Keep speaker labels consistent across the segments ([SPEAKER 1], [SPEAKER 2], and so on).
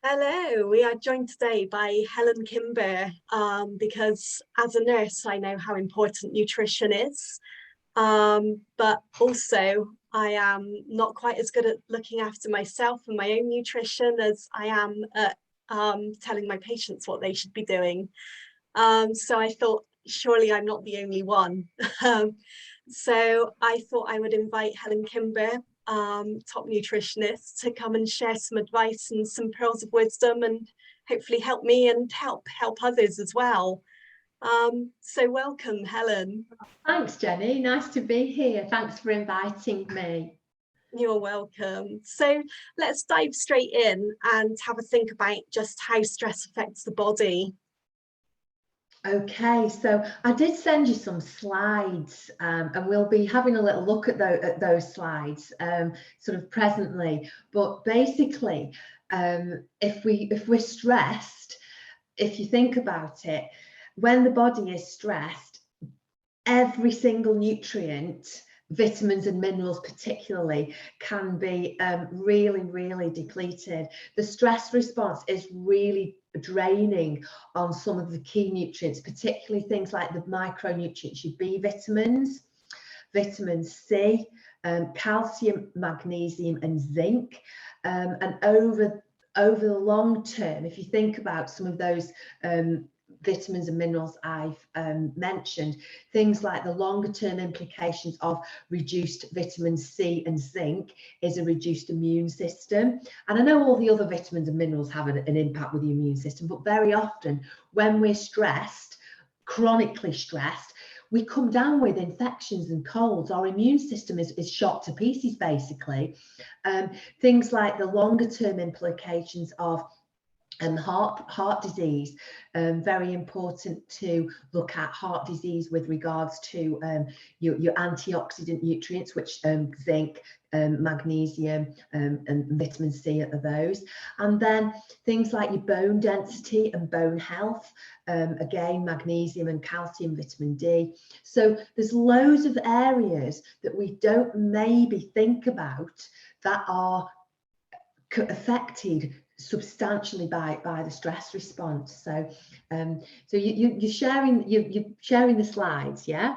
[SPEAKER 1] Hello, we are joined today by Helen Kimber because as a nurse, I know how important nutrition is, but also I am not quite as good at looking after myself and my own nutrition as I am at telling my patients what they should be doing. So I thought, surely I'm not the only one. So I thought I would invite Helen Kimber, top nutritionist, to come and share some advice and some pearls of wisdom and hopefully help me and help others as well. So welcome, Helen.
[SPEAKER 2] Thanks, Jenny. Nice to be here. Thanks for inviting me.
[SPEAKER 1] You're welcome. So let's dive straight in and have a think about just how stress affects the body.
[SPEAKER 2] Okay, so I did send you some slides, and we'll be having a little look at those slides sort of presently. But basically, if we're stressed, if you think about it, when the body is stressed, every single nutrient, vitamins and minerals particularly, can be really depleted. The stress response is really draining on some of the key nutrients, particularly things like the micronutrients, your B vitamins, vitamin C, calcium, magnesium and zinc. And over the long term, if you think about some of those vitamins and minerals I've mentioned, things like the longer term implications of reduced vitamin C and zinc is a reduced immune system. And I know all the other vitamins and minerals have an impact with the immune system, but very often when we're stressed, chronically stressed, we come down with infections and colds. Our immune system is shot to pieces, basically. Things like the longer term implications of heart disease, very important to look at heart disease with regards to your antioxidant nutrients, which zinc, magnesium and vitamin C are those. And then things like your bone density and bone health, again, magnesium and calcium, vitamin D. So there's loads of areas that we don't maybe think about that are affected substantially by the stress response. So you're sharing the slides, yeah?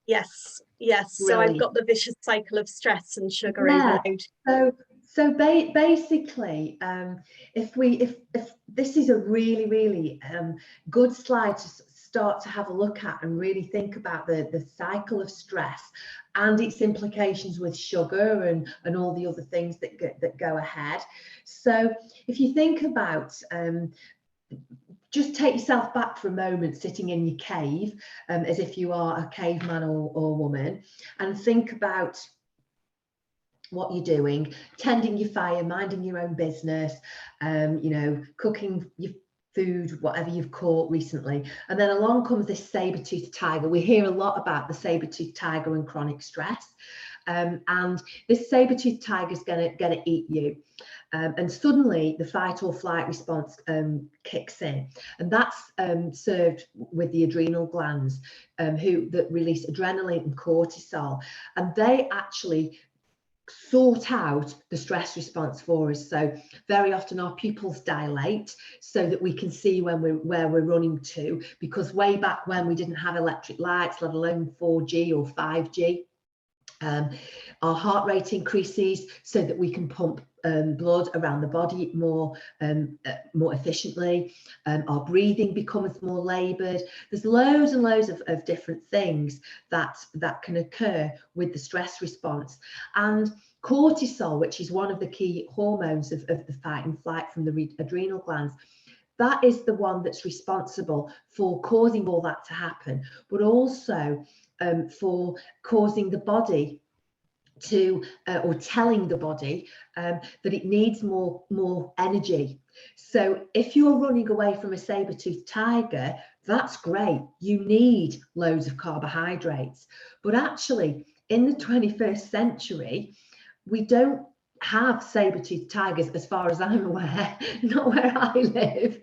[SPEAKER 1] Yes.
[SPEAKER 2] Brilliant.
[SPEAKER 1] So I've got the vicious cycle of stress and sugar overload.
[SPEAKER 2] So basically, if this is a really good slide to start to have a look at and really think about the cycle of stress and its implications with sugar and all the other things that go ahead. So if you think about just take yourself back for a moment, sitting in your cave, as if you are a caveman or woman, and think about what you're doing, tending your fire, minding your own business, cooking your food, whatever you've caught recently. And then along comes this saber-toothed tiger. We hear a lot about the saber-toothed tiger and chronic stress. And this saber-toothed tiger is gonna eat you. And suddenly the fight or flight response kicks in, and that's served with the adrenal glands that release adrenaline and cortisol, and they actually sort out the stress response for us. So very often our pupils dilate so that we can see where we're running to, because way back when we didn't have electric lights, let alone 4G or 5G. Our heart rate increases so that we can pump blood around the body more efficiently. Our breathing becomes more laboured. There's loads and loads of different things that can occur with the stress response. And cortisol, which is one of the key hormones of the fight and flight from the adrenal glands, that is the one that's responsible for causing all that to happen, but also for causing the body to or telling the body that it needs more energy. So if you're running away from a saber-toothed tiger, that's great, you need loads of carbohydrates. But actually in the 21st century, we don't have saber-toothed tigers, as far as I'm aware, not where I live,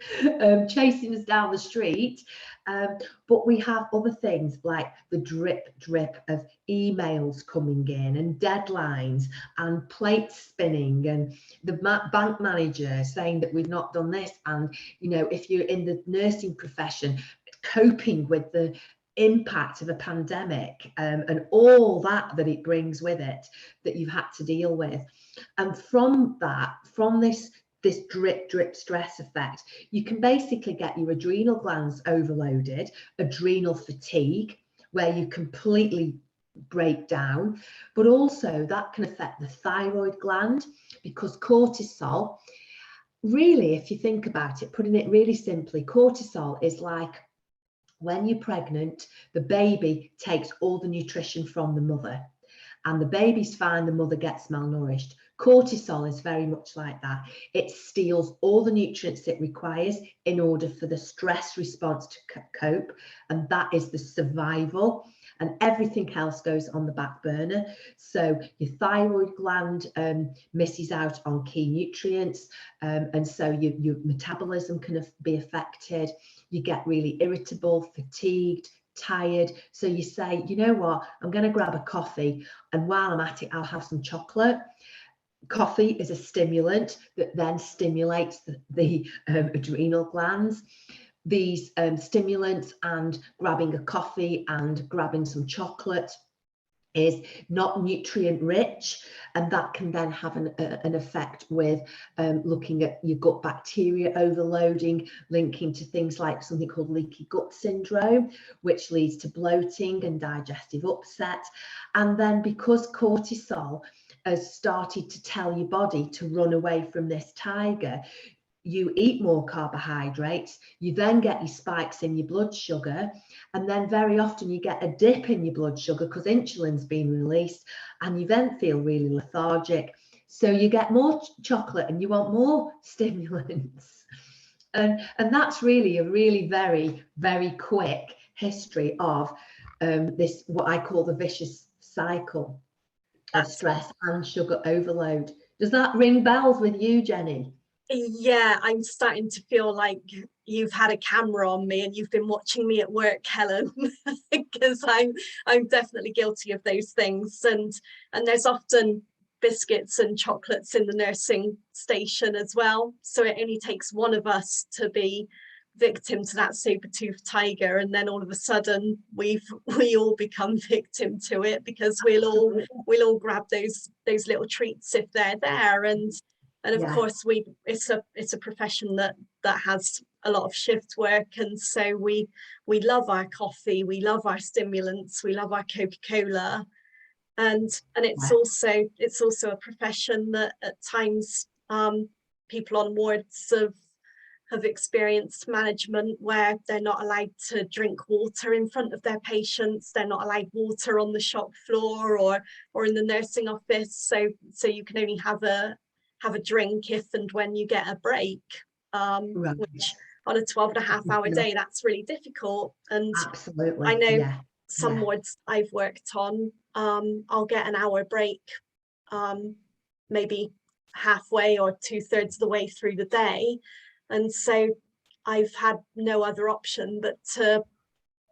[SPEAKER 2] chasing us down the street. But we have other things like the drip of emails coming in and deadlines and plate spinning and the bank manager saying that we've not done this. And, you know, if you're in the nursing profession, coping with the impact of a pandemic and all that it brings with it that you've had to deal with. And from this drip stress effect, you can basically get your adrenal glands overloaded, adrenal fatigue, where you completely break down, but also that can affect the thyroid gland, because cortisol, really, if you think about it, putting it really simply, cortisol is like when you're pregnant, the baby takes all the nutrition from the mother, and the baby's fine, the mother gets malnourished. Cortisol is very much like that. It steals all the nutrients it requires in order for the stress response to cope, and that is the survival, and everything else goes on the back burner. So your thyroid gland misses out on key nutrients, and so your metabolism can be affected. You get really irritable, fatigued, tired. So you say, you know what, I'm going to grab a coffee, and while I'm at it, I'll have some chocolate. Coffee is a stimulant that then stimulates the adrenal glands. These stimulants and grabbing a coffee and grabbing some chocolate is not nutrient rich, and that can then have an effect with looking at your gut bacteria overloading, linking to things like something called leaky gut syndrome, which leads to bloating and digestive upset. And then because cortisol has started to tell your body to run away from this tiger, you eat more carbohydrates, you then get your spikes in your blood sugar, and then very often you get a dip in your blood sugar because insulin's been released, and you then feel really lethargic. So you get more chocolate and you want more stimulants. And that's really a very, very quick history of this, what I call the vicious cycle of stress and sugar overload. Does that ring bells with you, Jenny?
[SPEAKER 1] Yeah, I'm starting to feel like you've had a camera on me and you've been watching me at work, Helen, because I'm definitely guilty of those things. And there's often biscuits and chocolates in the nursing station as well. So it only takes one of us to be victim to that saber-toothed tiger, and then all of a sudden we all become victim to it, because we'll all grab those little treats if they're there. And of course it's a profession that has a lot of shift work, and so we love our coffee, we love our stimulants, we love our Coca-Cola, and it's also a profession that at times people on wards have experienced management where they're not allowed to drink water in front of their patients, they're not allowed water on the shop floor or in the nursing office, so you can only have a drink if and when you get a break, which on a 12.5-hour day, that's really difficult. And
[SPEAKER 2] absolutely,
[SPEAKER 1] I know some wards I've worked on, I'll get an hour break, maybe halfway or 2/3 of the way through the day, and so I've had no other option but to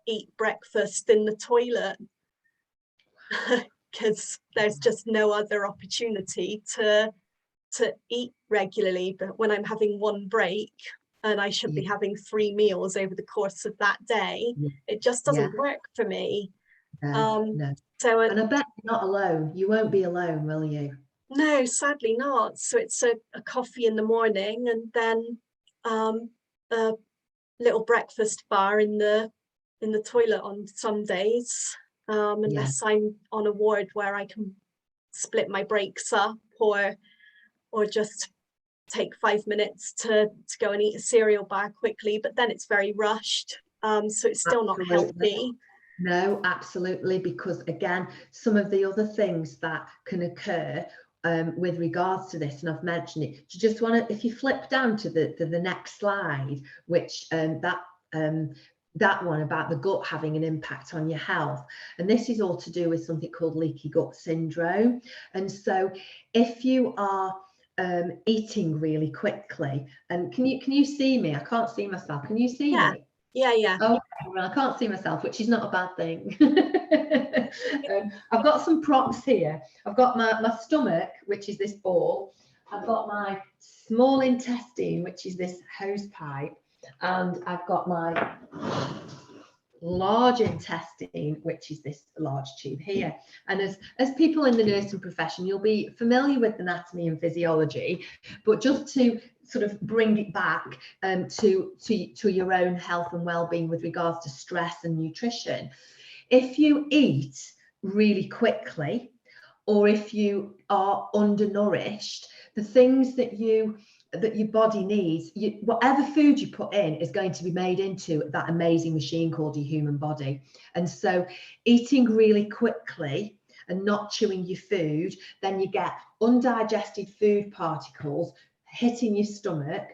[SPEAKER 1] eat breakfast in the toilet, because there's just no other opportunity to eat regularly. But when I'm having one break and I should be having 3 meals over the course of that day, it just doesn't work for me.
[SPEAKER 2] No.
[SPEAKER 1] So
[SPEAKER 2] and I bet you're not alone. You won't be alone, will you?
[SPEAKER 1] No, sadly not. So it's a coffee in the morning, and then a little breakfast bar in the toilet on some days, unless I'm on a ward where I can split my breaks up, or just take 5 minutes to go and eat a cereal bar quickly, but then it's very rushed, so it's still not healthy.
[SPEAKER 2] No, absolutely, because again, some of the other things that can occur with regards to this, and I've mentioned it, you just want to, if you flip down to the next slide, which that one about the gut having an impact on your health. And this is all to do with something called leaky gut syndrome. And so if you are eating really quickly, and can you see me? I can't see myself. Can you see
[SPEAKER 1] Yeah.
[SPEAKER 2] me?
[SPEAKER 1] Yeah.
[SPEAKER 2] Okay, well, I can't see myself, which is not a bad thing. I've got some props here. I've got my stomach, which is this ball. I've got my small intestine, which is this hose pipe. And I've got my large intestine, which is this large tube here. And as people in the nursing profession, you'll be familiar with anatomy and physiology, but just to sort of bring it back to your own health and well-being with regards to stress and nutrition. If you eat really quickly, or if you are undernourished, the things that your body needs, whatever food you put in is going to be made into that amazing machine called your human body. And so eating really quickly and not chewing your food, then you get undigested food particles hitting your stomach.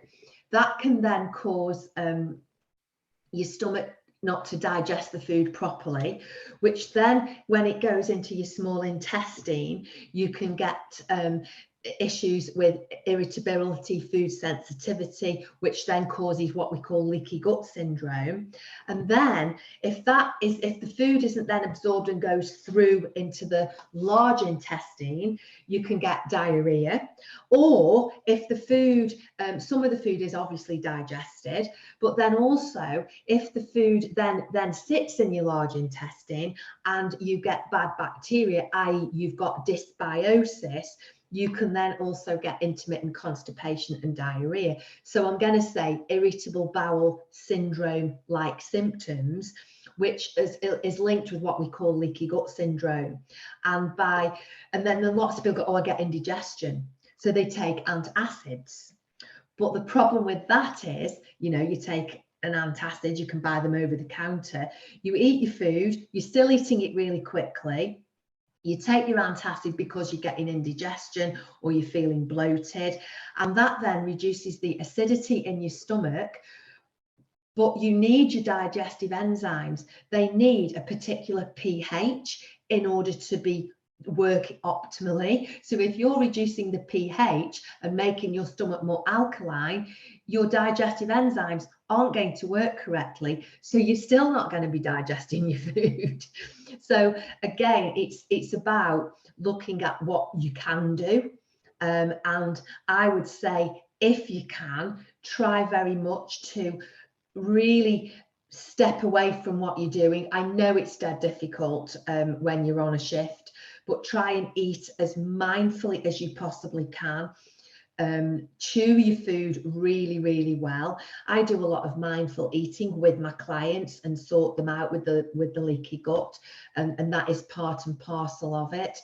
[SPEAKER 2] That can then cause your stomach not to digest the food properly, which then when it goes into your small intestine, you can get issues with irritability, food sensitivity, which then causes what we call leaky gut syndrome. And then if the food isn't then absorbed and goes through into the large intestine, you can get diarrhea. Or if the food, some of the food is obviously digested, but then also if the food then sits in your large intestine and you get bad bacteria, i.e. you've got dysbiosis, you can then also get intermittent constipation and diarrhea. So I'm going to say irritable bowel syndrome like symptoms, which is linked with what we call leaky gut syndrome. And then lots of people go, oh, I get indigestion. So they take antacids. But the problem with that is, you take an antacid, you can buy them over the counter, you eat your food, you're still eating it really quickly. You take your antacid because you're getting indigestion or you're feeling bloated, and that then reduces the acidity in your stomach. But you need your digestive enzymes. They need a particular pH in order to work optimally. So if you're reducing the pH and making your stomach more alkaline, your digestive enzymes aren't going to work correctly, so you're still not going to be digesting your food. So again, it's about looking at what you can do, and I would say, if you can, try very much to really step away from what you're doing. I know it's dead difficult when you're on a shift, but try and eat as mindfully as you possibly can. Chew your food really, really well. I do a lot of mindful eating with my clients and sort them out with the leaky gut, and that is part and parcel of it.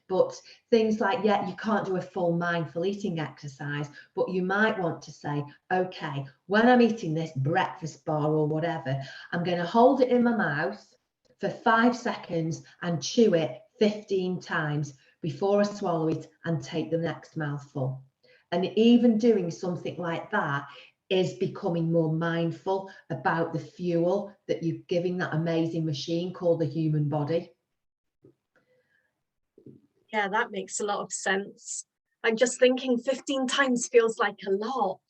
[SPEAKER 2] But things like, you can't do a full mindful eating exercise, but you might want to say, okay, when I'm eating this breakfast bar or whatever, I'm going to hold it in my mouth for 5 seconds and chew it 15 times before I swallow it and take the next mouthful. And even doing something like that is becoming more mindful about the fuel that you're giving that amazing machine called the human body.
[SPEAKER 1] Yeah, that makes a lot of sense. I'm just thinking 15 times feels like a lot.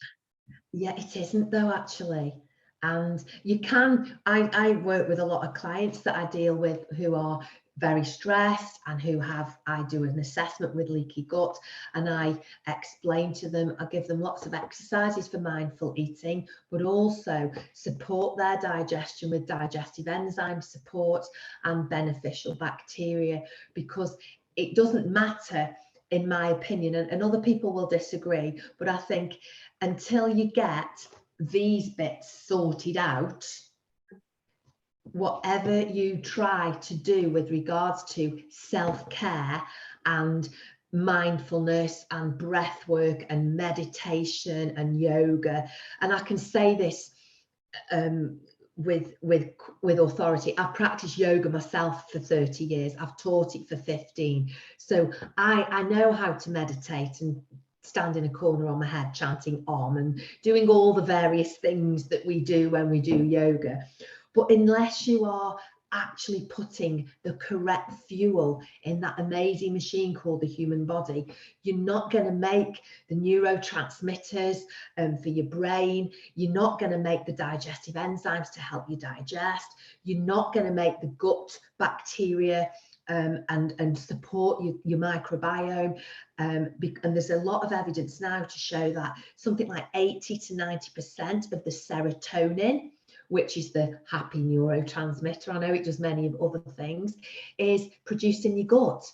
[SPEAKER 2] Yeah, it isn't though, actually. And you can, I work with a lot of clients that I deal with who are very stressed and I do an assessment with leaky gut, and I explain to them, I give them lots of exercises for mindful eating, but also support their digestion with digestive enzyme support and beneficial bacteria, because it doesn't matter, in my opinion, and other people will disagree, but I think until you get these bits sorted out, whatever you try to do with regards to self-care and mindfulness and breath work and meditation and yoga, and I can say this with authority, I've practiced yoga myself for 30 years, I've taught it for 15, so I know how to meditate and stand in a corner on my head chanting Om and doing all the various things that we do when we do yoga. But unless you are actually putting the correct fuel in that amazing machine called the human body, you're not going to make the neurotransmitters for your brain. You're not going to make the digestive enzymes to help you digest. You're not going to make the gut bacteria and support your microbiome. And there's a lot of evidence now to show that something like 80 to 90% of the serotonin, which is the happy neurotransmitter, I know it does many of other things, is produced in your gut.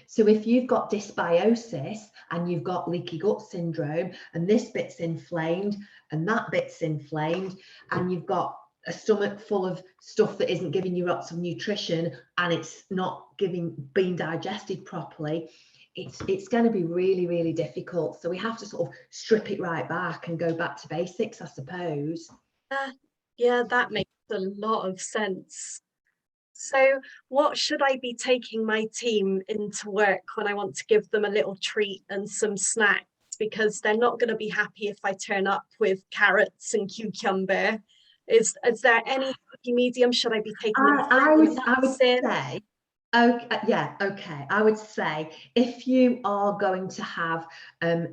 [SPEAKER 2] So if you've got dysbiosis and you've got leaky gut syndrome, and this bit's inflamed and that bit's inflamed, and you've got a stomach full of stuff that isn't giving you lots of nutrition and it's not being digested properly, it's going to be really, really difficult. So we have to sort of strip it right back and go back to basics, I suppose.
[SPEAKER 1] Yeah, that makes a lot of sense. So what should I be taking my team into work when I want to give them a little treat and some snacks? Because they're not going to be happy if I turn up with carrots and cucumber. Is there any happy medium? Should I be taking them
[SPEAKER 2] I would say, okay, I would say if you are going to have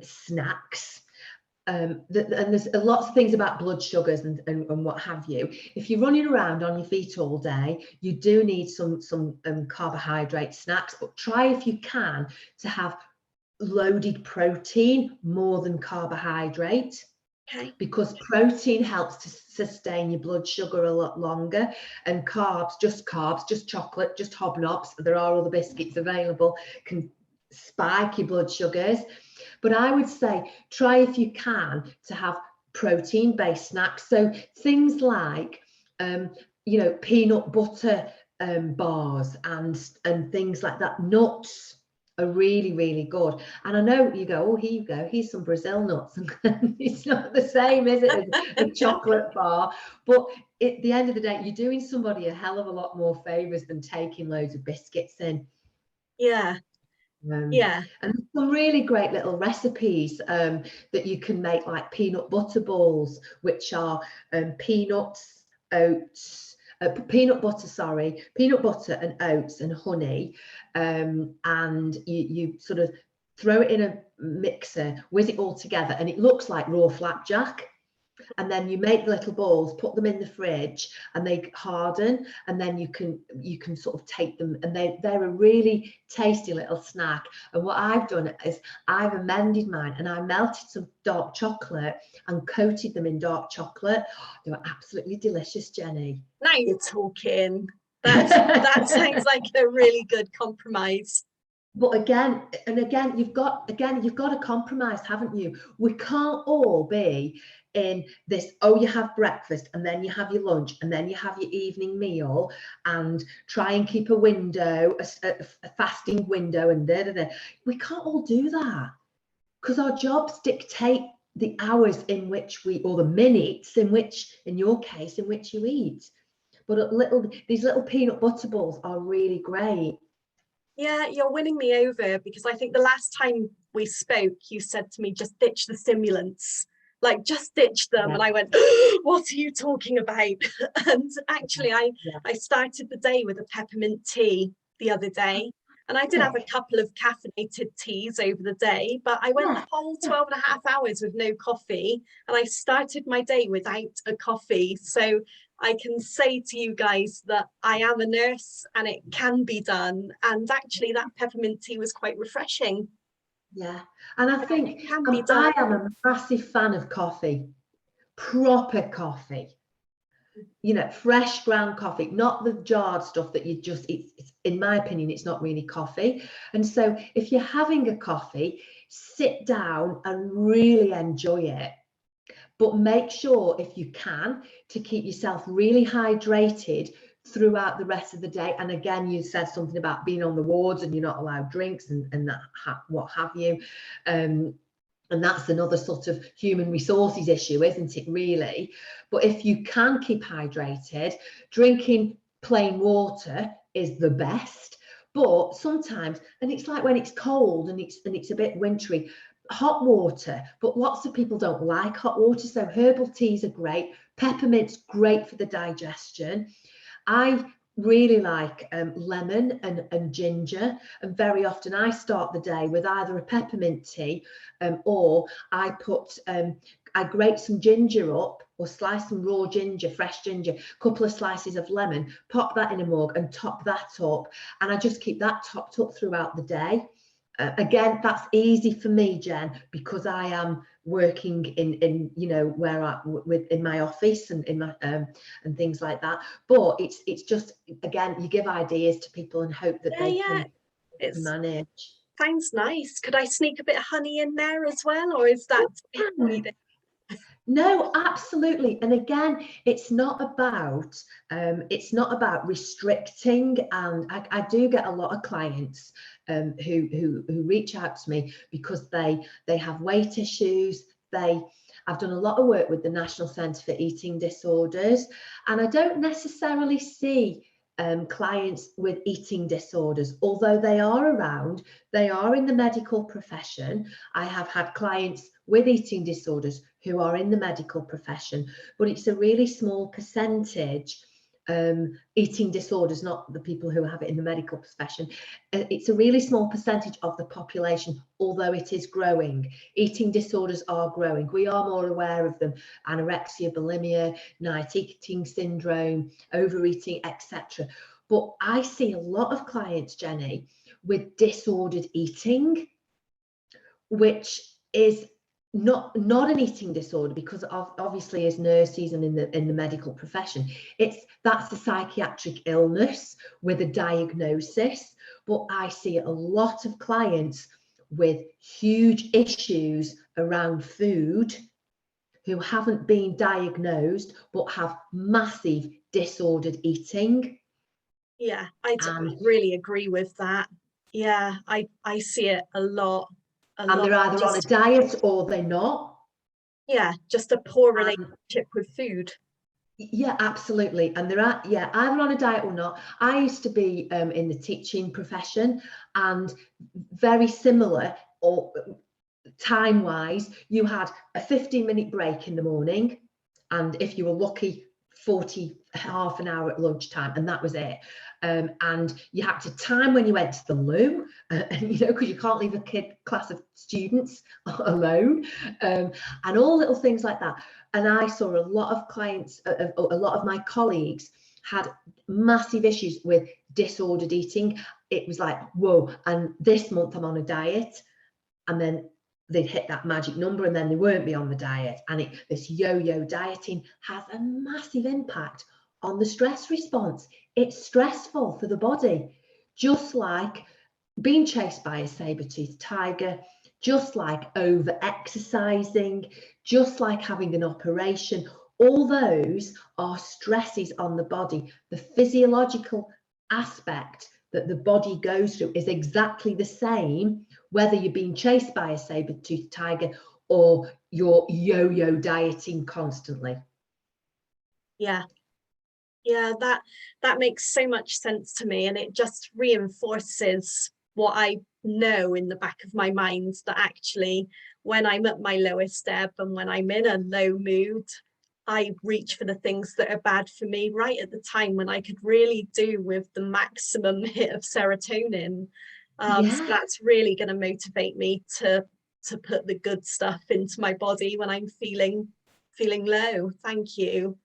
[SPEAKER 2] snacks, and there's lots of things about blood sugars and what have you. If you're running around on your feet all day, you do need some carbohydrate snacks, but try if you can to have loaded protein more than carbohydrate.
[SPEAKER 1] Okay.
[SPEAKER 2] Because protein helps to sustain your blood sugar a lot longer, and carbs, just chocolate, just hobnobs, there are other biscuits available, can spike your blood sugars. But I would say try if you can to have protein-based snacks. So things like, peanut butter bars and things like that. Nuts are really, really good. And I know you go, oh, here you go, here's some Brazil nuts. And it's not the same, is it, as a chocolate bar? But at the end of the day, you're doing somebody a hell of a lot more favors than taking loads of biscuits in.
[SPEAKER 1] Yeah.
[SPEAKER 2] Yeah, and some really great little recipes that you can make, like peanut butter balls, which are peanuts, oats, peanut butter and oats and honey, and you sort of throw it in a mixer, whiz it all together, and it looks like raw flapjack. And then you make little balls, put them in the fridge, and they harden, and then you can sort of take them, and they're a really tasty little snack. And what I've done is I've amended mine, and I melted some dark chocolate and coated them in dark chocolate. Oh, they were absolutely delicious, Jenny.
[SPEAKER 1] Now you're talking. That sounds like a really good compromise.
[SPEAKER 2] But again, you've got to compromise, haven't you? We can't all be in this, oh, you have breakfast and then you have your lunch and then you have your evening meal and try and keep a window, a fasting window, and we can't all do that, because our jobs dictate the hours in which or the minutes in which, in your case, in which you eat. But these little peanut butter balls are really great.
[SPEAKER 1] Yeah, you're winning me over, because I think the last time we spoke, you said to me, just ditch the stimulants, like just ditch them. Yeah. And I went, what are you talking about? And actually, I started the day with a peppermint tea the other day. And I did have a couple of caffeinated teas over the day, but I went the whole 12 and a half hours with no coffee. And I started my day without a coffee. So I can say to you guys that I am a nurse and it can be done. And actually that peppermint tea was quite refreshing.
[SPEAKER 2] Yeah, and I think I am a massive fan of coffee, proper coffee, fresh ground coffee, not the jarred stuff that you just, it's in my opinion, it's not really coffee. And so if you're having a coffee, sit down and really enjoy it. But make sure, if you can, to keep yourself really hydrated throughout the rest of the day. And again, you said something about being on the wards and you're not allowed drinks and that what have you. And that's another sort of human resources issue, isn't it, really? But if you can keep hydrated, drinking plain water is the best. But sometimes, and it's like when it's cold and it's a bit wintry, hot water, but lots of people don't like hot water, so herbal teas are great. Peppermint's great for the digestion. I really like lemon and ginger, and very often I start the day with either a peppermint tea or I grate some ginger up, or slice some raw ginger, fresh ginger, a couple of slices of lemon, pop that in a mug and top that up, and I just keep that topped up throughout the day. Again, that's easy for me, Jen, because I am working in you know, where I in my office and in my and things like that. But it's just, again, you give ideas to people and hope that they can manage.
[SPEAKER 1] Sounds nice. Could I sneak a bit of honey in there as well, or is that needed?
[SPEAKER 2] No, absolutely. And again, it's not about restricting. And I do get a lot of clients who reach out to me because they have weight issues. I've done a lot of work with the National Centre for Eating Disorders, and I don't necessarily see clients with eating disorders, although they are around. They are in the medical profession. I have had clients with eating disorders who are in the medical profession, but it's a really small percentage. Eating disorders, not the people who have it in the medical profession. It's a really small percentage of the population, although it is growing. Eating disorders are growing. We are more aware of them: anorexia, bulimia, night eating syndrome, overeating, etc. But I see a lot of clients, Jenny, with disordered eating, which is not an eating disorder, because obviously as nurses and in the medical profession, that's a psychiatric illness with a diagnosis. But I see a lot of clients with huge issues around food who haven't been diagnosed but have massive disordered eating.
[SPEAKER 1] Yeah, I really agree with that. Yeah, I see it a lot.
[SPEAKER 2] And they're either on a diet or they're not.
[SPEAKER 1] Yeah, just a poor relationship with food.
[SPEAKER 2] Yeah, absolutely. And they're either on a diet or not. I used to be in the teaching profession, and very similar, or time-wise, you had a 15-minute break in the morning, and if you were lucky, half an hour at lunchtime, and that was it. And you had to time when you went to the loo, and you know, because you can't leave a class of students alone, and all little things like that. And I saw a lot of clients, a lot of my colleagues had massive issues with disordered eating. It was like, whoa, and this month I'm on a diet, and then they'd hit that magic number and then they weren't be on the diet. And this yo-yo dieting has a massive impact on the stress response. It's stressful for the body, just like being chased by a saber-toothed tiger, just like over exercising, just like having an operation. All those are stresses on the body. The physiological aspect that the body goes through is exactly the same, whether you're being chased by a saber-toothed tiger or you're yo-yo dieting constantly.
[SPEAKER 1] Yeah, that makes so much sense to me, and it just reinforces what I know in the back of my mind, that actually when I'm at my lowest ebb and when I'm in a low mood, I reach for the things that are bad for me right at the time when I could really do with the maximum hit of serotonin. So that's really going to motivate me to put the good stuff into my body when I'm feeling low. Thank you.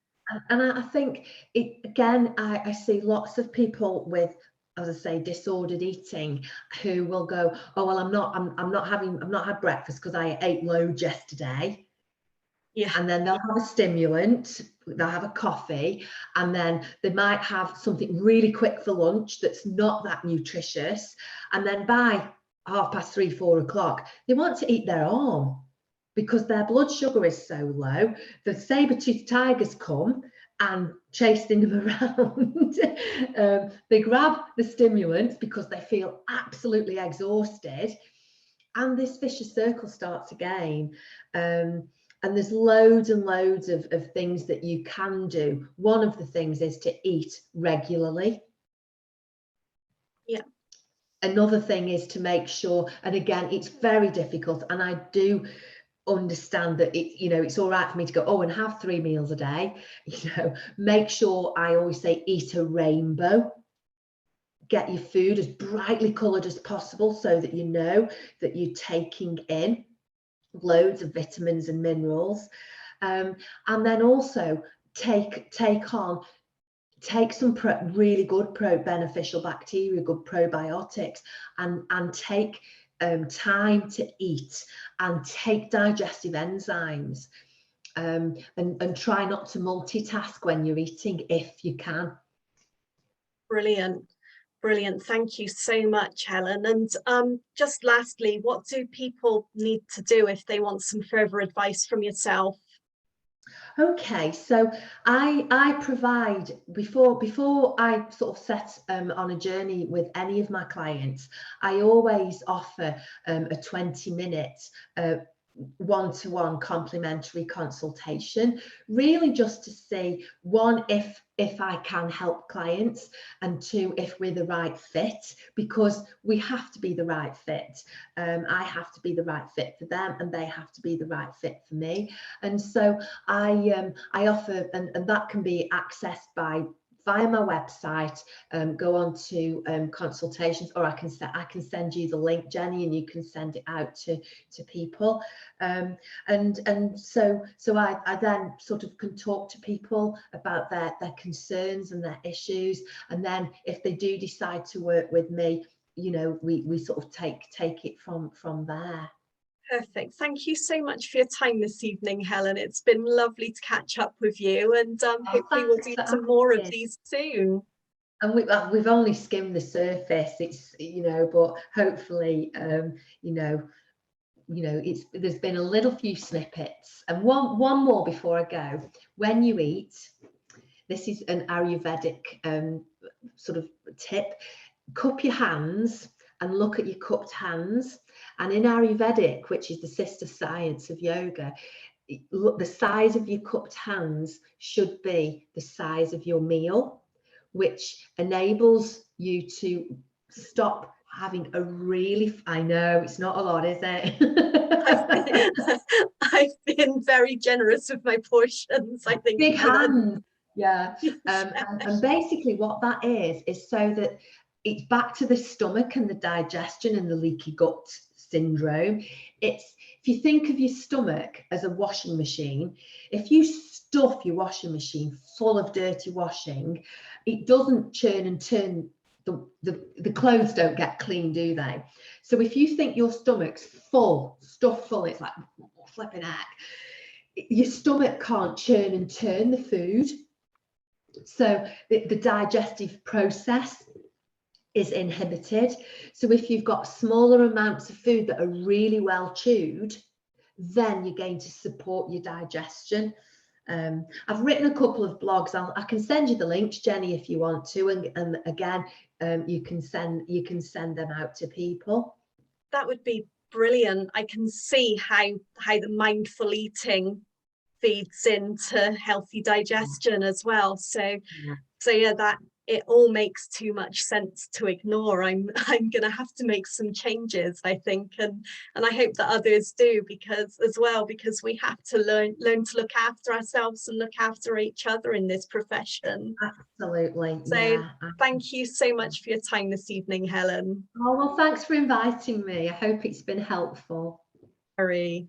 [SPEAKER 2] And I think I see lots of people with, as I say, disordered eating, who will go, oh well, I've not had breakfast because I ate loads yesterday. Yeah. And then they'll have a stimulant, they'll have a coffee, and then they might have something really quick for lunch that's not that nutritious. And then by 3:30, 4 o'clock, they want to eat their arm because their blood sugar is so low. The saber-toothed tigers come and chasing them around. They grab the stimulants because they feel absolutely exhausted. And this vicious circle starts again. And there's loads and loads of things that you can do. One of the things is to eat regularly.
[SPEAKER 1] Yeah.
[SPEAKER 2] another thing is to make sure, and again, it's very difficult, and I do understand that it's all right for me to go, oh, and have 3 meals a day. Make sure, I always say, eat a rainbow. Get your food as brightly coloured as possible so that you know that you're taking in loads of vitamins and minerals, and then also take some really good beneficial bacteria, good probiotics, and take time to eat, and take digestive enzymes, and try not to multitask when you're eating if you can.
[SPEAKER 1] Brilliant. Brilliant. Thank you so much, Helen. And just lastly, what do people need to do if they want some further advice from yourself?
[SPEAKER 2] Okay, so I provide, before I sort of set on a journey with any of my clients, I always offer a 20-minute one-to-one complimentary consultation, really just to see, one, if I can help clients, and two, if we're the right fit, because we have to be the right fit. I have to be the right fit for them, and they have to be the right fit for me. And so I offer, and that can be accessed via my website. Go on to consultations, or I can send you the link, Jenny, and you can send it out to people. And so I then sort of can talk to people about their concerns and their issues, and then if they do decide to work with me, we sort of take it from there.
[SPEAKER 1] Perfect. Thank you so much for your time this evening, Helen. It's been lovely to catch up with you, and hopefully we'll do some more of these soon.
[SPEAKER 2] And we've only skimmed the surface. It's but hopefully there's been a little few snippets. And one more before I go. When you eat, this is an Ayurvedic sort of tip. Cup your hands and look at your cupped hands. And in Ayurvedic, which is the sister science of yoga, look, the size of your cupped hands should be the size of your meal, which enables you to stop having a really, I know it's not a lot, is it?
[SPEAKER 1] I've been very generous with my portions, I think.
[SPEAKER 2] Big hands, yeah. And basically what that is so that it's back to the stomach and the digestion and the leaky gut syndrome. If you think of your stomach as a washing machine, if you stuff your washing machine full of dirty washing, it doesn't churn and turn. The clothes don't get clean, do they? So if you think your stomach's stuffed full, it's like flipping heck. Your stomach can't churn and turn the food. So the digestive process is inhibited. So if you've got smaller amounts of food that are really well chewed, then you're going to support your digestion. I've written a couple of blogs. I can send you the links, Jenny, if you want to, and again, you can send them out to people.
[SPEAKER 1] That would be brilliant. I can see how the mindful eating feeds into healthy digestion as well. So yeah, that it all makes too much sense to ignore. I'm gonna have to make some changes, I think, and I hope that others do, because we have to learn to look after ourselves and look after each other in this profession.
[SPEAKER 2] Absolutely.
[SPEAKER 1] So
[SPEAKER 2] yeah.
[SPEAKER 1] Thank you so much for your time this evening, Helen.
[SPEAKER 2] Oh, well, thanks for inviting me. I hope it's been helpful.
[SPEAKER 1] Sorry.